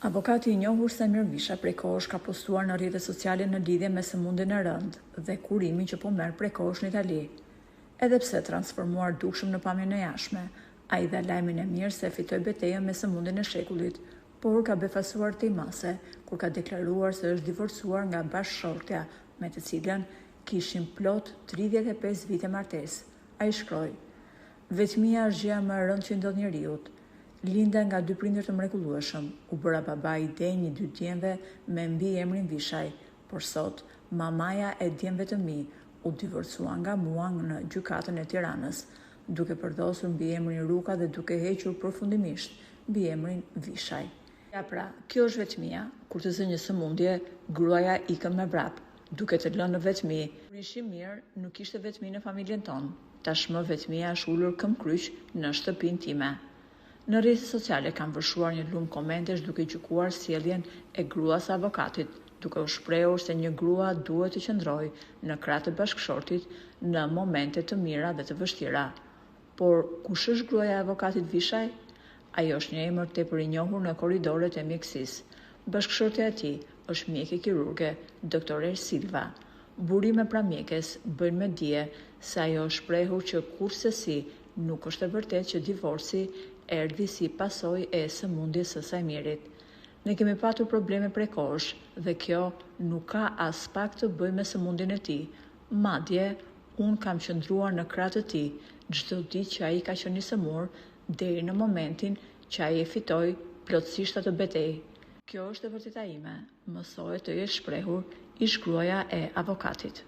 Avokati I njohur Samir Visha prej kohësh ka postuar në rrjetet sociale në lidhje me sëmundjen e rëndë dhe kurimin që po merr prej kohësh në Itali. Edhe pse transformuar dukshëm në pamjen e jashtme, ai dha lajmin e mirë se fitoi betejën me sëmundjen e shekullit, por ka befasuar tejmase kur ka deklaruar se është divorcuar nga bashkëshortja me të cilën kishin plot 35 vite martesë. Ai shkroi: "Vetmia është gjëja më e rëndë që ndodh njeriut. Linda nga 2 prindër të mrekullueshëm, u bëra baba I denj 2 djemve me mbiemrin Vishaj, por sot mamaja e djemve të mi u divorcua nga mua në gjykatën e Tiranës, duke përdosur mbiemrin Ruka dhe duke hequr përfundimisht mbiemrin Vishaj." Ja pra, kjo është vetmia. Kur të zë një sëmundje, gruaja ikën me vrap, duke të lënë në vetmi. Kur ishim mirë, nuk ishte vetmi në familjen tonë. Tashmë vetmia është ulur këmbkryq në shtëpinë time. Në rrjetet sociale kanë vërshuar një lumë komentesh duke gjykuar sjelljen e gruas së avokatit, duke u shprehur se një grua duhet të qëndrojë në krah të bashkëshortit në momente të mira dhe të vështira. Por kush është gruaja e avokatit Vishaj? Ajo është një emër tepër I njohur në korridoret e mjekësisë. Bashkëshortja e tij është mjeke kirurge, doktoresh Silva. Burime pra mjekes bëjnë me dije se ajo është shprehur që kurrësesi nuk është e vërtetë që divorci erdhi si pasojë e sëmundjes së Samirit. Ne kemi patur probleme prej kohësh dhe kjo nuk ka as pak të bëjë me sëmundjen e tij. Madje unë kam qëndruar në krah të tij çdo ditë që ai ka qenë I sëmur deri në momentin që ai e fitoi plotësisht atë betejë. Kjo është e vërteta ime. Mësoje të jesh shprehur, ish gruaja e avokatit.